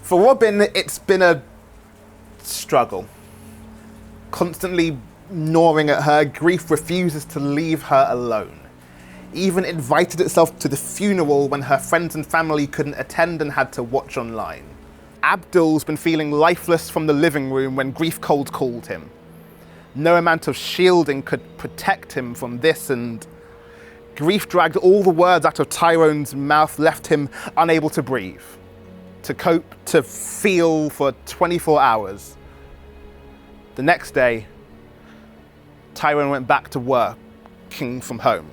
For Robin, it's been a struggle. Constantly gnawing at her, grief refuses to leave her alone. Even invited itself to the funeral when her friends and family couldn't attend and had to watch online. Abdul's been feeling lifeless from the living room when grief cold called him. No amount of shielding could protect him from this, and grief dragged all the words out of Tyrone's mouth, left him unable to breathe, to cope, to feel for 24 hours. The next day, Tyrone went back to working from home.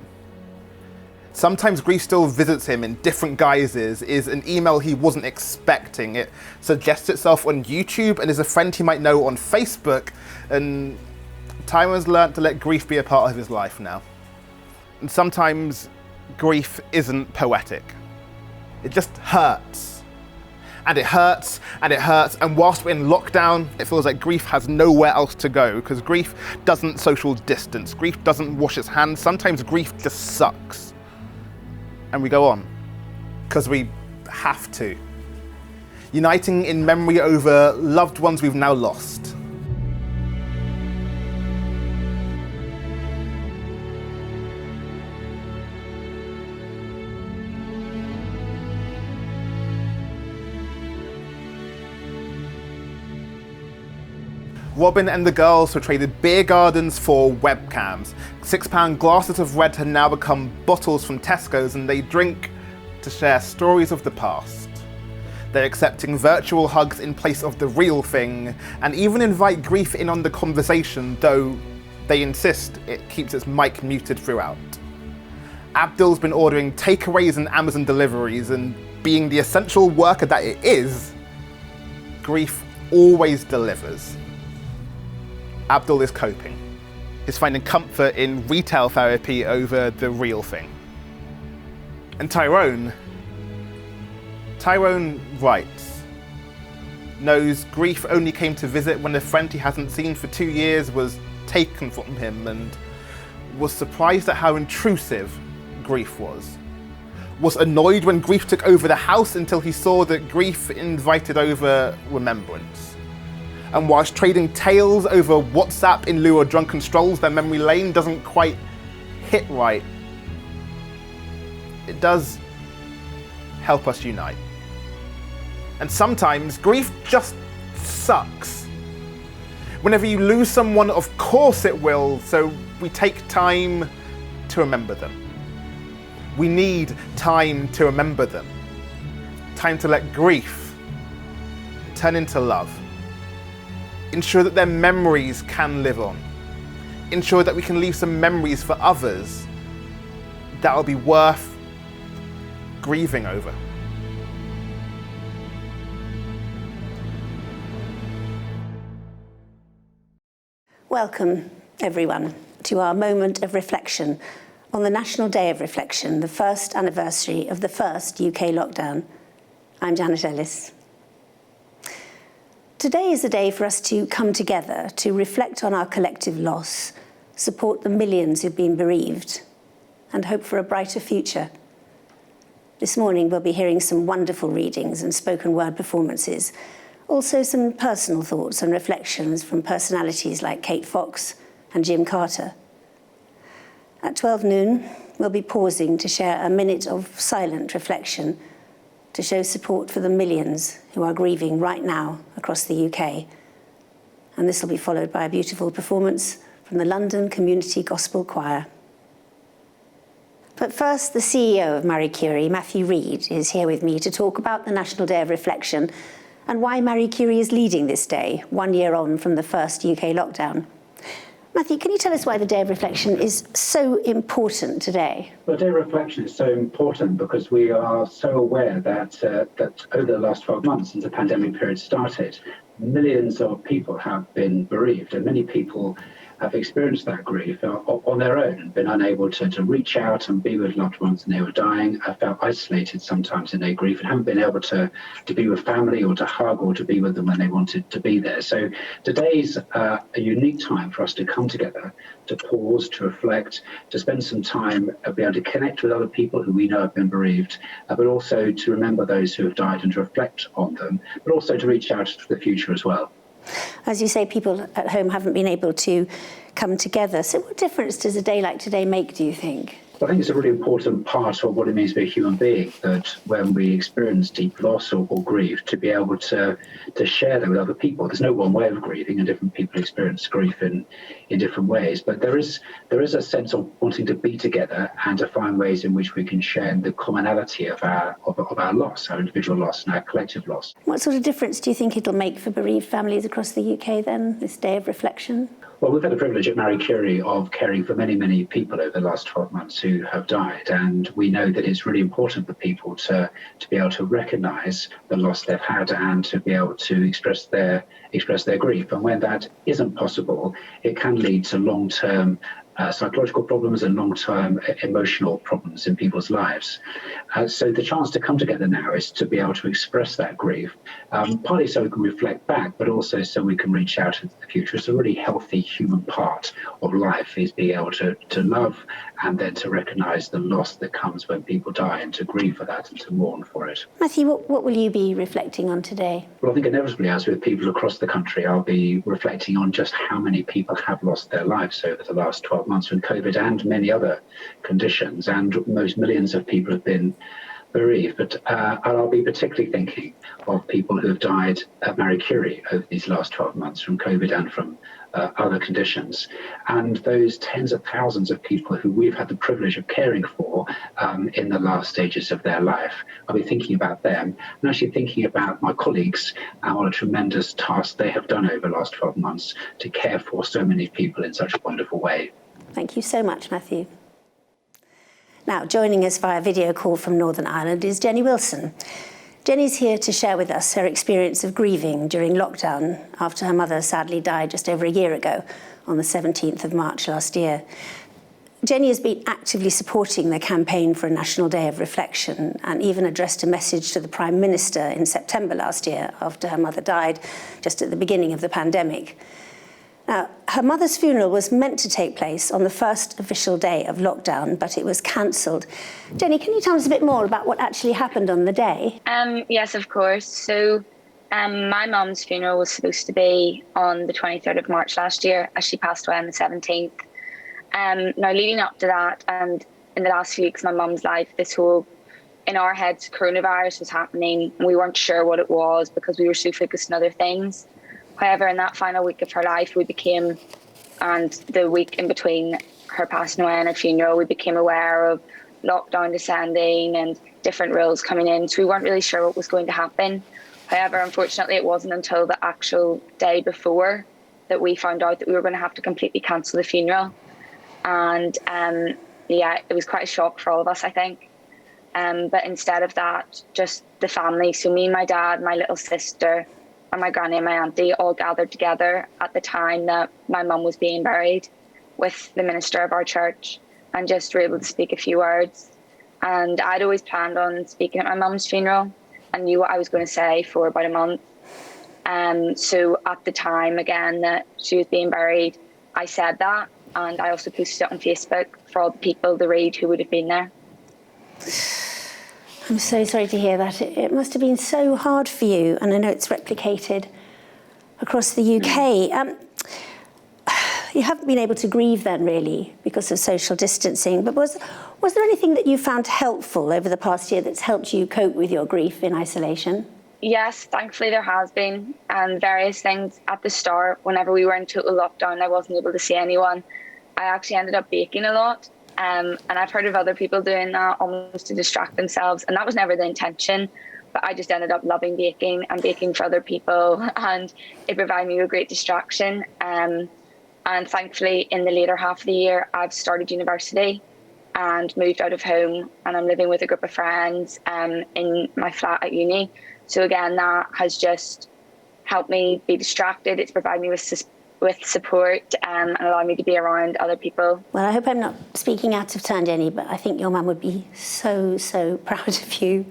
Sometimes grief still visits him in different guises, is an email he wasn't expecting. It suggests itself on YouTube and is a friend he might know on Facebook, and Tyrone's learnt to let grief be a part of his life now. And sometimes grief isn't poetic. It just hurts. And it hurts, and it hurts, and whilst we're in lockdown, it feels like grief has nowhere else to go, because grief doesn't social distance, grief doesn't wash its hands, sometimes grief just sucks. And we go on, because we have to. Uniting in memory over loved ones we've now lost. Robin and the girls have traded beer gardens for webcams. £6 glasses of red have now become bottles from Tesco's, and they drink to share stories of the past. They're accepting virtual hugs in place of the real thing, and even invite grief in on the conversation, though they insist it keeps its mic muted throughout. Abdul's been ordering takeaways and Amazon deliveries, and being the essential worker that it is, grief always delivers. Abdul is coping. He's finding comfort in retail therapy over the real thing. And Tyrone writes, knows grief only came to visit when a friend he hasn't seen for 2 years was taken from him, and was surprised at how intrusive grief was annoyed when grief took over the house until he saw that grief invited over remembrance. And whilst trading tales over WhatsApp in lieu of drunken strolls down memory lane doesn't quite hit right, it does help us unite. And sometimes grief just sucks. Whenever you lose someone, of course it will, so we take time to remember them. We need time to remember them. Time to let grief turn into love. Ensure that their memories can live on. Ensure that we can leave some memories for others that will be worth grieving over. Welcome, everyone, to our moment of reflection on the National Day of Reflection, the first anniversary of the first UK lockdown. I'm Janet Ellis. Today is a day for us to come together to reflect on our collective loss, support the millions who've been bereaved, and hope for a brighter future. This morning we'll be hearing some wonderful readings and spoken word performances, also some personal thoughts and reflections from personalities like Kate Fox and Jim Carter. At 12 noon, we'll be pausing to share a minute of silent reflection to show support for the millions who are grieving right now across the UK. And this will be followed by a beautiful performance from the London Community Gospel Choir. But first, the CEO of Marie Curie, Matthew Reid, is here with me to talk about the National Day of Reflection and why Marie Curie is leading this day, 1 year on from the first UK lockdown. Matthew, can you tell us why the Day of Reflection is so important today? The Day of Reflection is so important because we are so aware that that over the last 12 months, since the pandemic period started, millions of people have been bereaved, and many people have experienced that grief on their own and been unable to reach out and be with loved ones when they were dying. I felt isolated sometimes in their grief and haven't been able to be with family or to hug or to be with them when they wanted to be there. So today's a unique time for us to come together, to pause, to reflect, to spend some time, be able to connect with other people who we know have been bereaved, but also to remember those who have died and to reflect on them, but also to reach out to the future as well. As you say, people at home haven't been able to come together. So what difference does a day like today make, do you think? I think it's a really important part of what it means to be a human being, that when we experience deep loss or grief, to be able to share that with other people. There's no one way of grieving, and different people experience grief in different ways. But there is a sense of wanting to be together and to find ways in which we can share the commonality of our loss, our individual loss and our collective loss. What sort of difference do you think it'll make for bereaved families across the UK then, this day of reflection? Well, we've had the privilege at Marie Curie of caring for many, many people over the last 12 months who have died. And we know that it's really important for people to be able to recognise the loss they've had and to be able to express their grief. And when that isn't possible, it can lead to long-term psychological problems and long-term emotional problems in people's lives. So the chance to come together now is to be able to express that grief, partly so we can reflect back, but also so we can reach out into the future. It's a really healthy human part of life, is being able to love and then to recognise the loss that comes when people die and to grieve for that and to mourn for it. Matthew, what will you be reflecting on today? Well, I think inevitably, as with people across the country, I'll be reflecting on just how many people have lost their lives over the last 12 months from COVID and many other conditions, and most millions of people have been bereaved. But I'll be particularly thinking of people who have died at Marie Curie over these last 12 months from COVID and from other conditions, and those tens of thousands of people who we've had the privilege of caring for in the last stages of their life. I'll be thinking about them and actually thinking about my colleagues and what a tremendous task they have done over the last 12 months to care for so many people in such a wonderful way. Thank you so much, Matthew. Now, joining us via video call from Northern Ireland is Jenny Wilson. Jenny's here to share with us her experience of grieving during lockdown after her mother sadly died just over a year ago on the 17th of March last year. Jenny has been actively supporting the campaign for a National Day of Reflection and even addressed a message to the Prime Minister in September last year after her mother died just at the beginning of the pandemic. Now, her mother's funeral was meant to take place on the first official day of lockdown, but it was cancelled. Jenny, can you tell us a bit more about what actually happened on the day? Yes, of course. So my mum's funeral was supposed to be on the 23rd of March last year, as she passed away on the 17th. Now, leading up to that, and in the last few weeks of my mum's life, this whole, in our heads, coronavirus was happening. And we weren't sure what it was because we were so focused on other things. However, in that final week of her life, and the week in between her passing away and her funeral, we became aware of lockdown descending and different rules coming in. So we weren't really sure what was going to happen. However, unfortunately, it wasn't until the actual day before that we found out that we were going to have to completely cancel the funeral. And it was quite a shock for all of us, I think. But instead of that, just the family, so me, my dad, my little sister, and my granny and my auntie all gathered together at the time that my mum was being buried with the minister of our church and just were able to speak a few words. And I'd always planned on speaking at my mum's funeral and knew what I was going to say for about a month. So at the time, again, that she was being buried, I said that, and I also posted it on Facebook for all the people to read who would have been there. I'm so sorry to hear that. It must have been so hard for you, and I know it's replicated across the UK. You haven't been able to grieve then, really, because of social distancing, but was there anything that you found helpful over the past year that's helped you cope with your grief in isolation? Yes, thankfully there has been, and various things. At the start, whenever we were in total lockdown, I wasn't able to see anyone. I actually ended up baking a lot. And I've heard of other people doing that almost to distract themselves. And that was never the intention. But I just ended up loving baking and baking for other people. And it provided me with a great distraction. And thankfully, in the later half of the year, I've started university and moved out of home. And I'm living with a group of friends in my flat at uni. So again, that has just helped me be distracted. It's provided me with with support and allow me to be around other people. Well, I hope I'm not speaking out of turn, Jenny, but I think your mum would be so, so proud of you.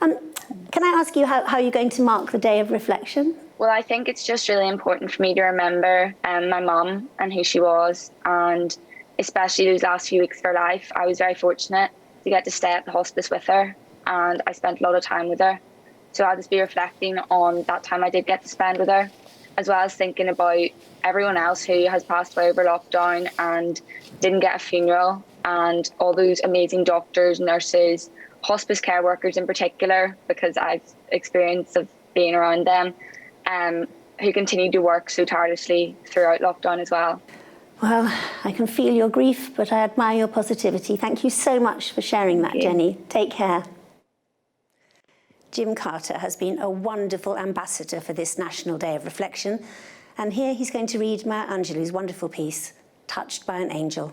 Can I ask you how you're going to mark the day of reflection? Well, I think it's just really important for me to remember my mum and who she was, and especially those last few weeks of her life. I was very fortunate to get to stay at the hospice with her, and I spent a lot of time with her. So I'll just be reflecting on that time I did get to spend with her, as well as thinking about everyone else who has passed away over lockdown and didn't get a funeral, and all those amazing doctors, nurses, hospice care workers in particular, because I've experience of being around them, who continue to work so tirelessly throughout lockdown as well. Well, I can feel your grief, but I admire your positivity. Thank you so much for sharing that, Jenny. Take care. Jim Carter has been a wonderful ambassador for this National Day of Reflection, and here he's going to read Maya Angelou's wonderful piece, Touched by an Angel.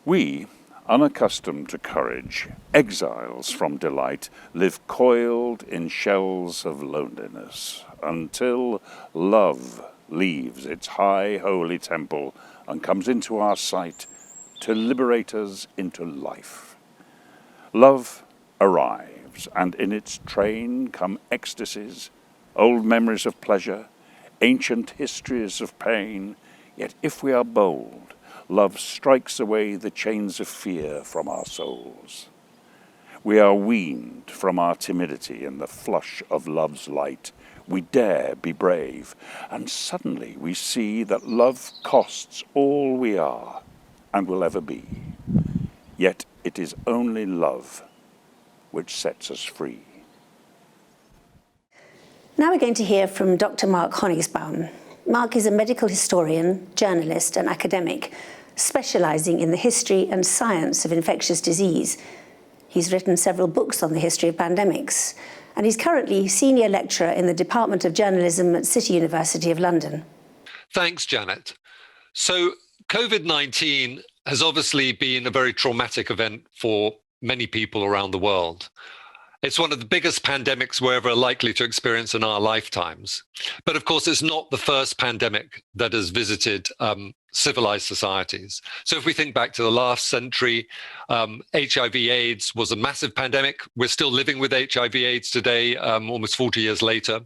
We, unaccustomed to courage, exiles from delight, live coiled in shells of loneliness, until love leaves its high holy temple and comes into our sight to liberate us into life. Love arrives, and in its train come ecstasies, old memories of pleasure, ancient histories of pain. Yet if we are bold, love strikes away the chains of fear from our souls. We are weaned from our timidity in the flush of love's light. We dare be brave, and suddenly we see that love costs all we are and will ever be. Yet it is only love which sets us free. Now we're going to hear from Dr. Mark Honigsbaum. Mark is a medical historian, journalist and academic, specialising in the history and science of infectious disease. He's written several books on the history of pandemics, and he's currently senior lecturer in the Department of Journalism at City University of London. Thanks, Janet. So COVID-19 has obviously been a very traumatic event for many people around the world. It's one of the biggest pandemics we're ever likely to experience in our lifetimes. But of course, it's not the first pandemic that has visited civilized societies. So if we think back to the last century, HIV/AIDS was a massive pandemic. We're still living with HIV/AIDS today, almost 40 years later.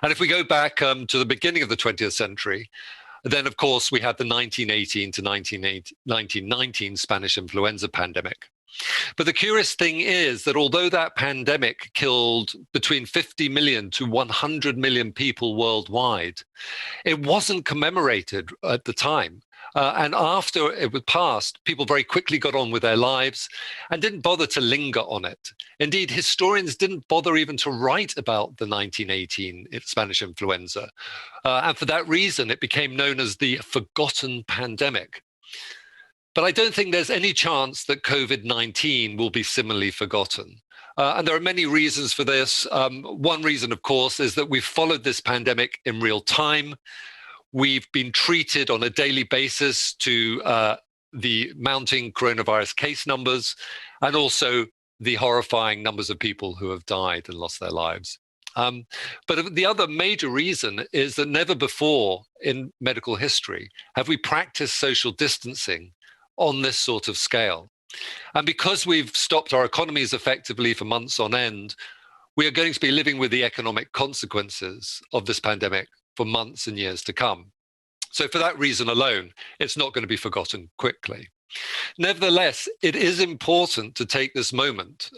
And if we go back to the beginning of the 20th century, then of course we had the 1918 to 1919 Spanish influenza pandemic. But the curious thing is that although that pandemic killed between 50 million to 100 million people worldwide, it wasn't commemorated at the time. And after it was passed, people very quickly got on with their lives and didn't bother to linger on it. Indeed, historians didn't bother even to write about the 1918 Spanish influenza. And for that reason, it became known as the forgotten pandemic. But I don't think there's any chance that COVID-19 will be similarly forgotten. And there are many reasons for this. One reason, of course, is that we've followed this pandemic in real time. We've been treated on a daily basis to the mounting coronavirus case numbers and also the horrifying numbers of people who have died and lost their lives. But the other major reason is that never before in medical history have we practiced social distancing on this sort of scale. And because we've stopped our economies effectively for months on end, we are going to be living with the economic consequences of this pandemic for months and years to come. So for that reason alone, it's not going to be forgotten quickly. Nevertheless, it is important to take this moment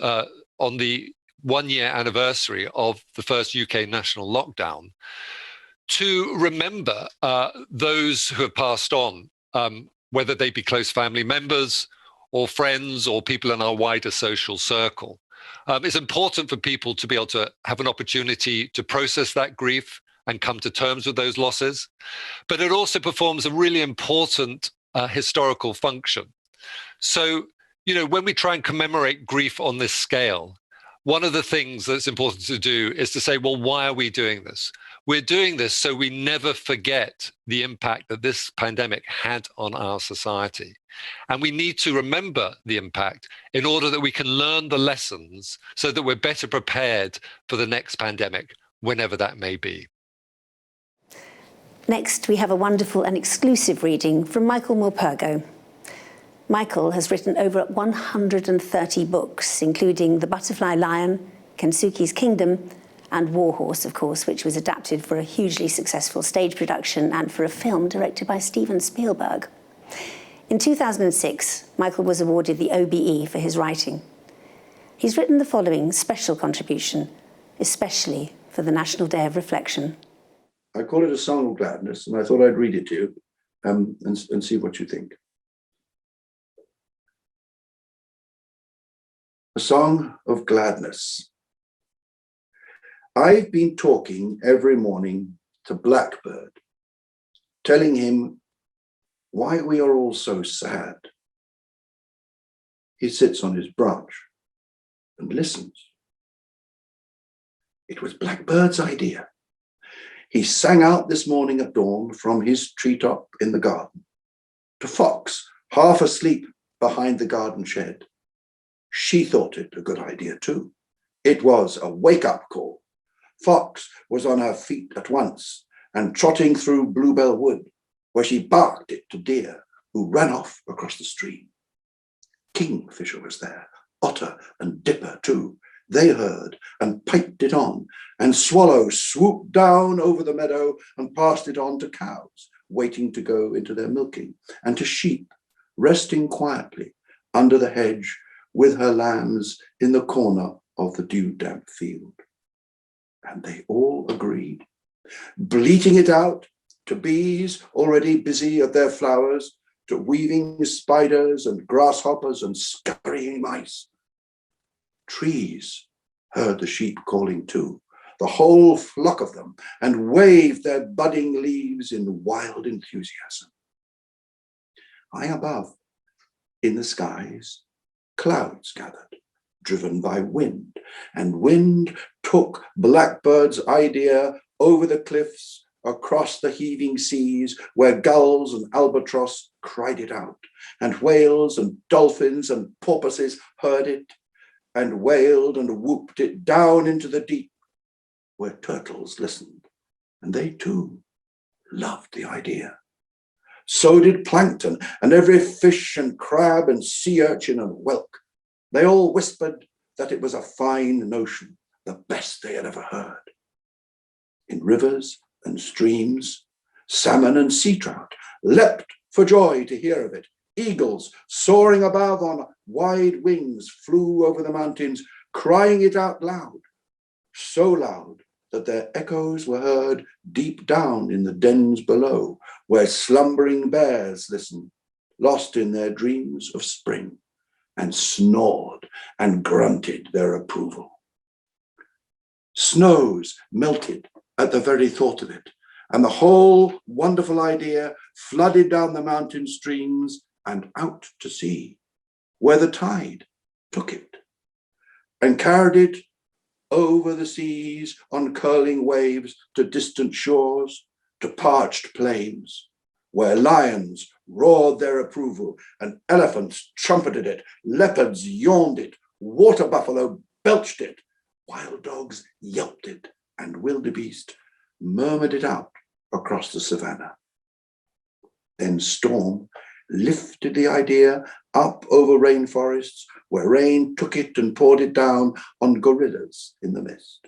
on the 1-year anniversary of the first UK national lockdown to remember those who have passed on, whether they be close family members or friends or people in our wider social circle. It's important for people to be able to have an opportunity to process that grief and come to terms with those losses. But it also performs a really important historical function. So, when we try and commemorate grief on this scale, one of the things that's important to do is to say, well, why are we doing this? We're doing this so we never forget the impact that this pandemic had on our society. And we need to remember the impact in order that we can learn the lessons so that we're better prepared for the next pandemic, whenever that may be. Next, we have a wonderful and exclusive reading from Michael Morpurgo. Michael has written over 130 books, including The Butterfly Lion, Kensuke's Kingdom, and Warhorse, of course, which was adapted for a hugely successful stage production and for a film directed by Steven Spielberg. In 2006, Michael was awarded the OBE for his writing. He's written the following special contribution, especially for the National Day of Reflection. I call it a song of gladness, and I thought I'd read it to you and see what you think. A song of gladness. I've been talking every morning to Blackbird, telling him why we are all so sad. He sits on his branch and listens. It was Blackbird's idea. He sang out this morning at dawn from his treetop in the garden to Fox, half asleep behind the garden shed. She thought it a good idea too. It was a wake-up call. Fox was on her feet at once and trotting through Bluebell Wood, where she barked it to deer who ran off across the stream. Kingfisher was there, otter and dipper too. They heard and piped it on, and swallow swooped down over the meadow and passed it on to cows waiting to go into their milking, and to sheep resting quietly under the hedge with her lambs in the corner of the dew-damp field. And they all agreed, bleating it out to bees already busy at their flowers, to weaving spiders and grasshoppers and scurrying mice. Trees heard the sheep calling too, the whole flock of them, and waved their budding leaves in wild enthusiasm. High above, in the skies, clouds gathered, driven by wind, and wind took Blackbird's idea over the cliffs, across the heaving seas, where gulls and albatross cried it out, and whales and dolphins and porpoises heard it, and wailed and whooped it down into the deep, where turtles listened, and they too loved the idea. So did plankton, and every fish and crab and sea urchin and whelk. They all whispered that it was a fine notion, the best they had ever heard. In rivers and streams, salmon and sea trout leapt for joy to hear of it. Eagles soaring above on wide wings flew over the mountains, crying it out loud, so loud that their echoes were heard deep down in the dens below, where slumbering bears listened, lost in their dreams of spring, and snored and grunted their approval. Snows melted at the very thought of it, and the whole wonderful idea flooded down the mountain streams and out to sea, where the tide took it and carried it over the seas on curling waves to distant shores, to parched plains, where lions roared their approval and elephants trumpeted it, leopards yawned it, water buffalo belched it, wild dogs yelped it, and wildebeest murmured it out across the savannah. Then storm lifted the idea up over rainforests, where rain took it and poured it down on gorillas in the mist,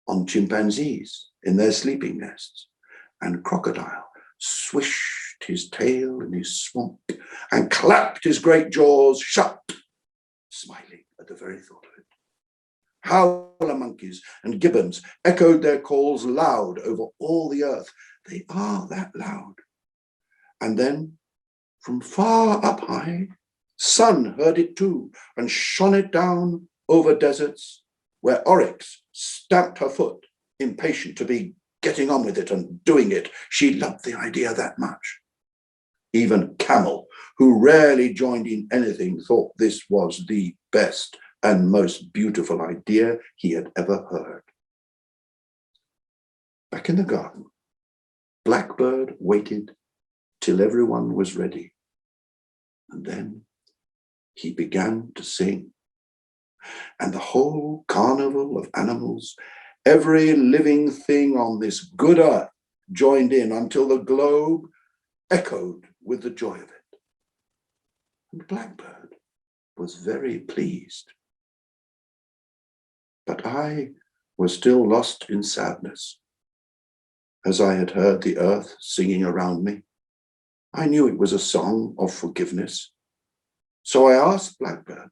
on chimpanzees in their sleeping nests, and crocodile swished his tail in his swamp and clapped his great jaws shut, smiling at the very thought of it. Howler monkeys and gibbons echoed their calls loud over all the earth. They are that loud. And then, from far up high, sun heard it too, and shone it down over deserts, where oryx stamped her foot, impatient to be getting on with it and doing it. She loved the idea that much. Even camel, who rarely joined in anything, thought this was the best and most beautiful idea he had ever heard. Back in the garden, Blackbird waited till everyone was ready. And then he began to sing. And the whole carnival of animals, every living thing on this good earth, joined in until the globe echoed with the joy of it. And Blackbird was very pleased. But I was still lost in sadness. As I had heard the earth singing around me, I knew it was a song of forgiveness. So I asked Blackbird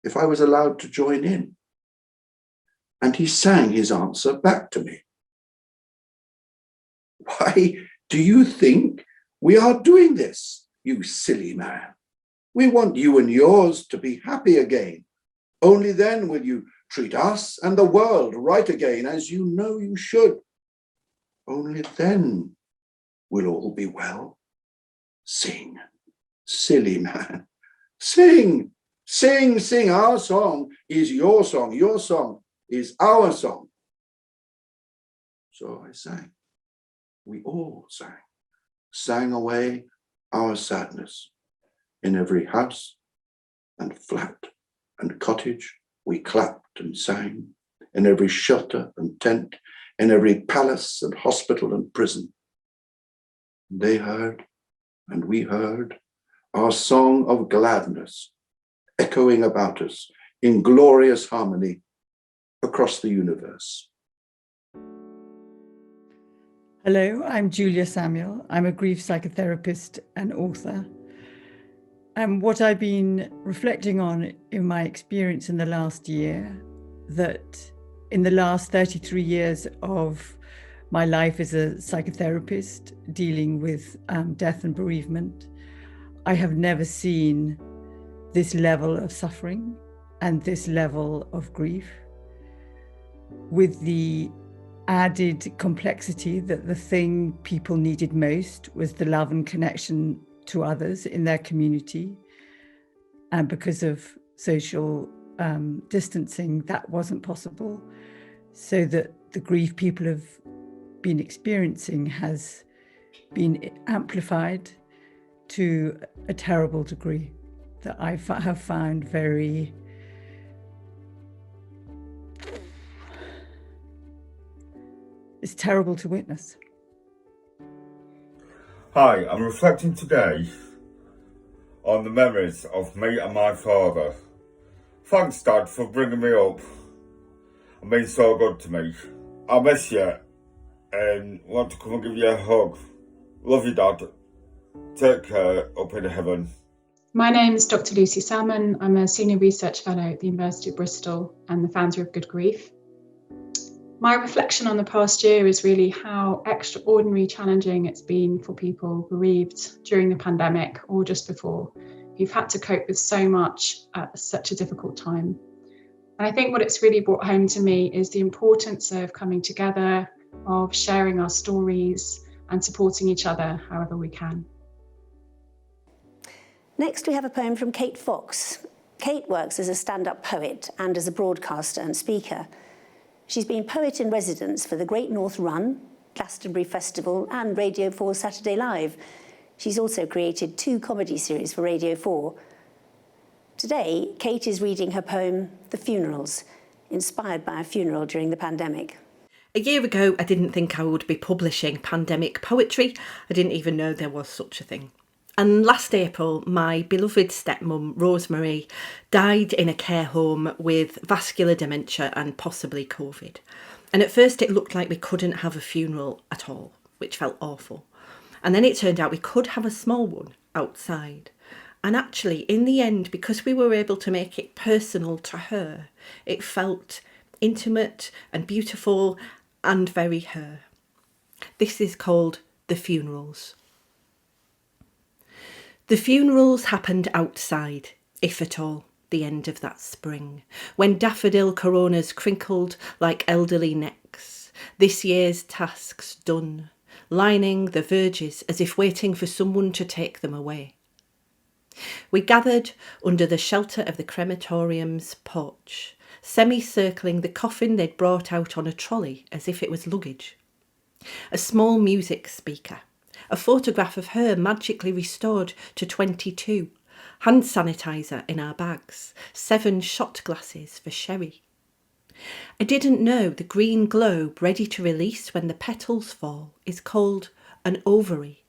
if I was allowed to join in. And he sang his answer back to me. Why do you think we are doing this, you silly man? We want you and yours to be happy again. Only then will you treat us and the world right again, as you know you should. Only then will all be well. Sing, silly man. Sing, sing, sing. Our song is your song. Your song is our song. So I sang. We all sang away our sadness. In every house and flat and cottage, we clapped and sang. In every shelter and tent, in every palace and hospital and prison. They heard, and we heard, our song of gladness echoing about us in glorious harmony across the universe. Hello, I'm Julia Samuel. I'm a grief psychotherapist and author. And what I've been reflecting on in my experience in the last year, that in the last 33 years of my life as a psychotherapist dealing with death and bereavement, I have never seen this level of suffering and this level of grief, with the added complexity that the thing people needed most was the love and connection to others in their community. And because of social distancing, that wasn't possible. So that the grief people have been experiencing has been amplified to a terrible degree that I have found very it's terrible to witness. Hi, I'm reflecting today on the memories of me and my father. Thanks, Dad, for bringing me up and being so good to me. I miss you and want to come and give you a hug. Love you, Dad. Take care up in heaven. My name is Dr. Lucy Salmon. I'm a Senior Research Fellow at the University of Bristol and the founder of Good Grief. My reflection on the past year is really how extraordinarily challenging it's been for people bereaved during the pandemic or just before, who've had to cope with so much at such a difficult time. And I think what it's really brought home to me is the importance of coming together, of sharing our stories and supporting each other however we can. Next, we have a poem from Kate Fox. Kate works as a stand-up poet and as a broadcaster and speaker. She's been poet in residence for the Great North Run, Glastonbury Festival and Radio 4 Saturday Live. She's also created 2 comedy series for Radio 4. Today, Kate is reading her poem, The Funerals, inspired by a funeral during the pandemic. A year ago, I didn't think I would be publishing pandemic poetry. I didn't even know there was such a thing. And last April, my beloved stepmum, Rosemary, died in a care home with vascular dementia and possibly COVID. And at first it looked like we couldn't have a funeral at all, which felt awful. And then it turned out we could have a small one outside. And actually, in the end, because we were able to make it personal to her, it felt intimate and beautiful and very her. This is called The Funerals. The funerals happened outside, if at all, the end of that spring, when daffodil coronas crinkled like elderly necks, this year's tasks done, lining the verges as if waiting for someone to take them away. We gathered under the shelter of the crematorium's porch, semicircling the coffin they'd brought out on a trolley as if it was luggage. A small music speaker, a photograph of her magically restored to 22, hand sanitizer in our bags, 7 shot glasses for sherry. I didn't know the green globe ready to release when the petals fall is called an ovary.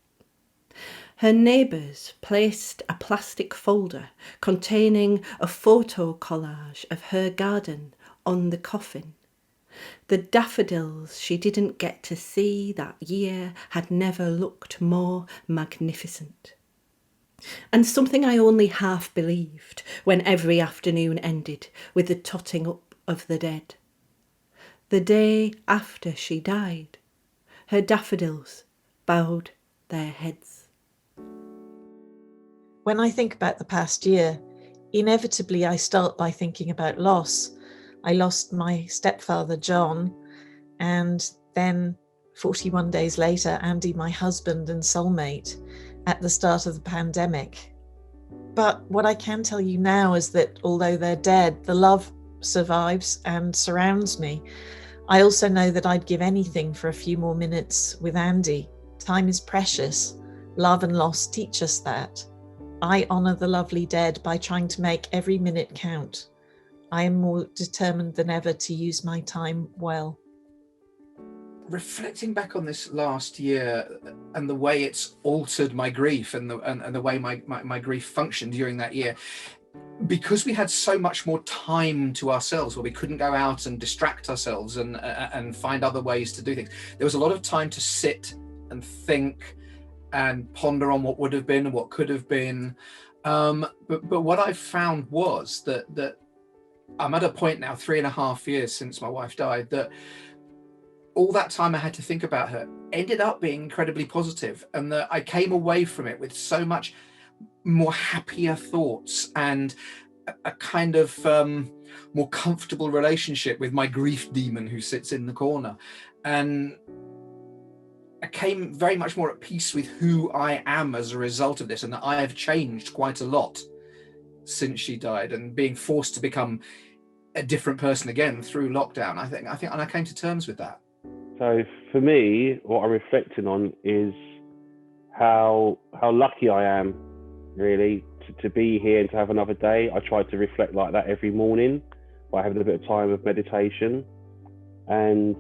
Her neighbours placed a plastic folder containing a photo collage of her garden on the coffin. The daffodils she didn't get to see that year had never looked more magnificent. And something I only half believed when every afternoon ended with the totting up of the dead. The day after she died, her daffodils bowed their heads. When I think about the past year, inevitably I start by thinking about loss. I lost my stepfather, John, and then 41 days later, Andy, my husband and soulmate, at the start of the pandemic. But what I can tell you now is that although they're dead, the love survives and surrounds me. I also know that I'd give anything for a few more minutes with Andy. Time is precious. Love and loss teach us that. I honour the lovely dead by trying to make every minute count. I am more determined than ever to use my time well. Reflecting back on this last year and the way it's altered my grief and the way my grief functioned during that year, because we had so much more time to ourselves, where we couldn't go out and distract ourselves and find other ways to do things. There was a lot of time to sit and think and ponder on what would have been and what could have been. But what I found was that I'm at a point now, 3.5 years since my wife died, that all that time I had to think about her ended up being incredibly positive, and that I came away from it with so much more happier thoughts and a kind of more comfortable relationship with my grief demon who sits in the corner. And I came very much more at peace with who I am as a result of this, and that I have changed quite a lot since she died, and being forced to become a different person again through lockdown. I think and I came to terms with that. So for me, what I'm reflecting on is how lucky I am, really, to be here and to have another day. I try to reflect like that every morning by having a bit of time of meditation, and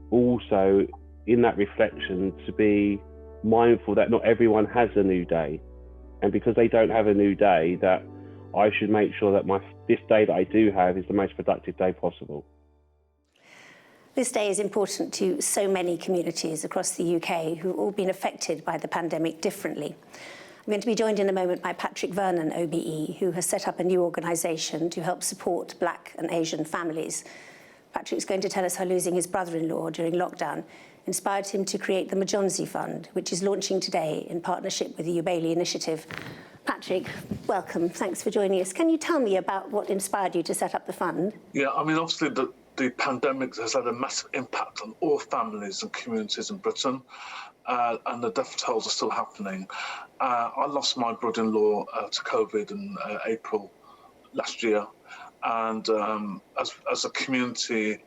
also in that reflection to be mindful that not everyone has a new day, and because they don't have a new day, that I should make sure that this day that I do have is the most productive day possible. This day is important to so many communities across the UK who've all been affected by the pandemic differently. I'm going to be joined in a moment by Patrick Vernon, OBE, who has set up a new organisation to help support Black and Asian families. Patrick's going to tell us how losing his brother-in-law during lockdown inspired him to create the Majonzi Fund, which is launching today in partnership with the Ubaili Initiative. Patrick, welcome. Thanks for joining us. Can you tell me about what inspired you to set up the fund? Yeah, I mean, obviously the pandemic has had a massive impact on all families and communities in Britain, and the death tolls are still happening. I lost my brother-in-law to COVID in April last year, and as a community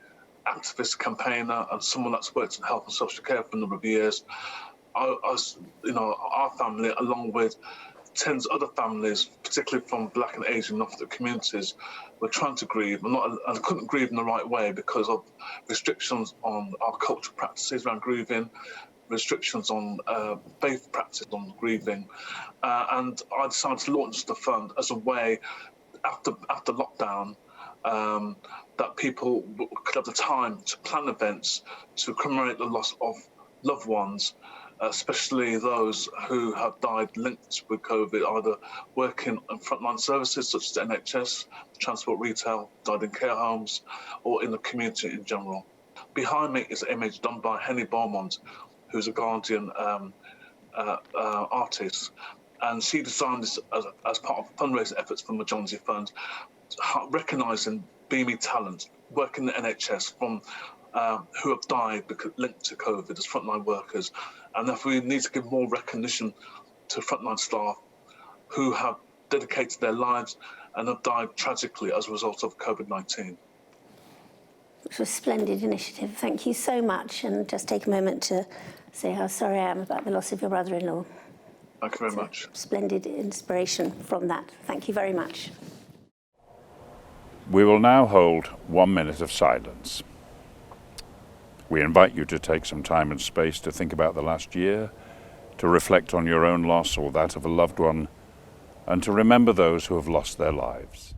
activist campaigner and someone that's worked in health and social care for a number of years, our family, along with tens of other families, particularly from Black and Asian Norfolk communities, were trying to grieve and couldn't grieve in the right way because of restrictions on our cultural practices around grieving, restrictions on faith practice on grieving. And I decided to launch the fund as a way, after lockdown, that people could have the time to plan events to commemorate the loss of loved ones, especially those who have died linked with COVID, either working in frontline services such as the NHS, transport, retail, died in care homes, or in the community in general. Behind me is an image done by Henny Beaumont, who's a Guardian artist, and she designed this as part of fundraising efforts for Majonzi Fund, recognising BME talent working in the NHS from who have died linked to COVID as frontline workers, and therefore we need to give more recognition to frontline staff who have dedicated their lives and have died tragically as a result of COVID-19. Which was a splendid initiative. Thank you so much, and just take a moment to say how sorry I am about the loss of your brother-in-law. Thank you very much. Splendid inspiration from that. Thank you very much. We will now hold 1 minute of silence. We invite you to take some time and space to think about the last year, to reflect on your own loss or that of a loved one, and to remember those who have lost their lives.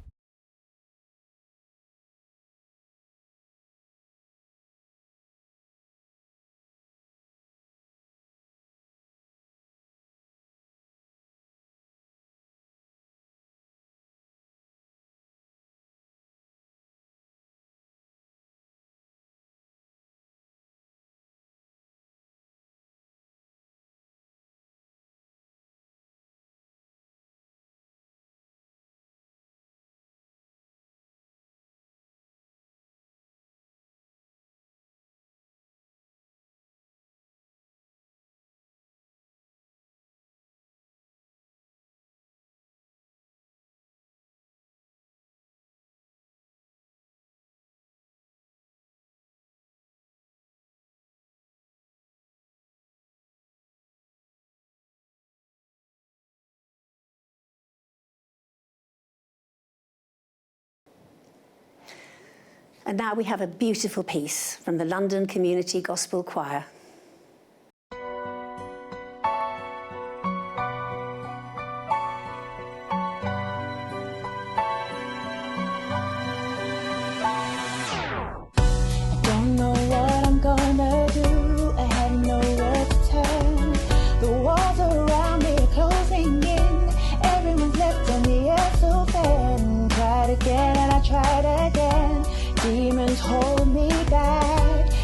And now we have a beautiful piece from the London Community Gospel Choir.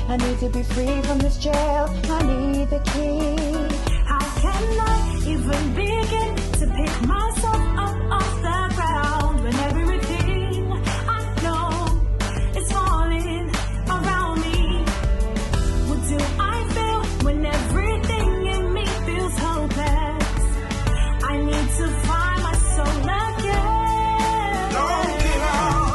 I need to be free from this jail. I need the key. How can I even begin to pick myself up off the ground when everything I know is falling around me? What do I feel when everything in me feels hopeless? I need to find my soul again. Don't give up.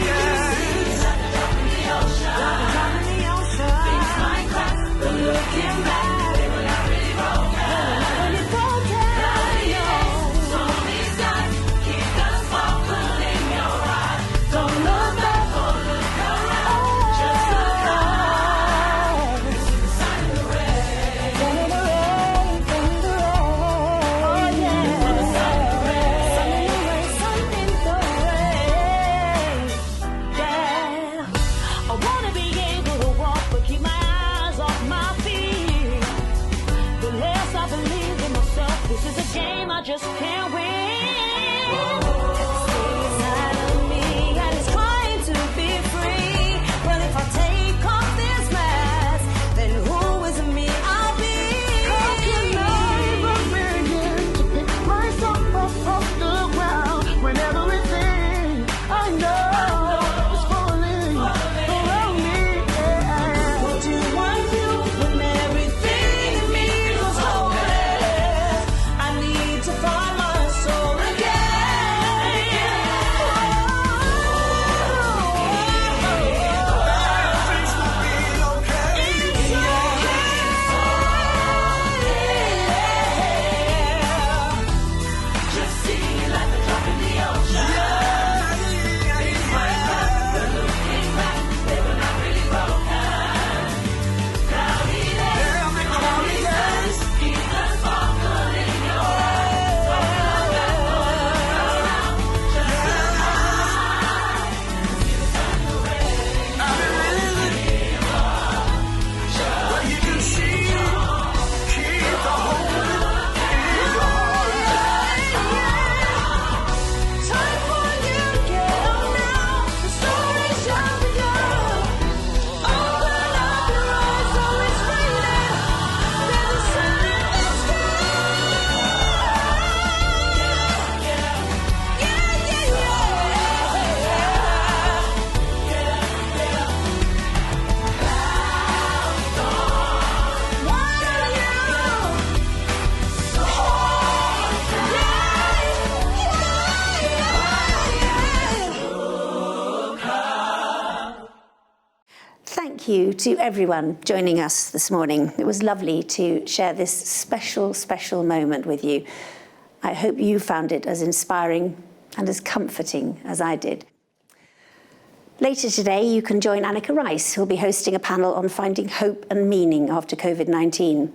Yeah. you to everyone joining us this morning. It was lovely to share this special, special moment with you. I hope you found it as inspiring and as comforting as I did. Later today, you can join Annika Rice, who'll be hosting a panel on finding hope and meaning after COVID-19.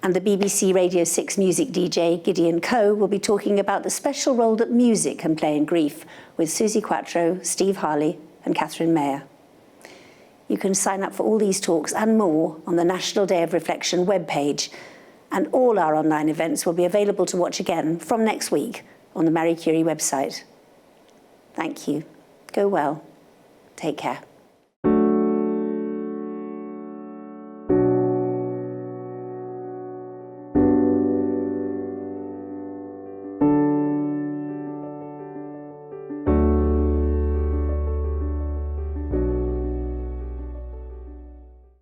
And the BBC Radio 6 music DJ, Gideon Coe, will be talking about the special role that music can play in grief with Susie Quattro, Steve Harley and Catherine Mayer. You can sign up for all these talks and more on the National Day of Reflection webpage, and all our online events will be available to watch again from next week on the Marie Curie website. Thank you. Go well. Take care.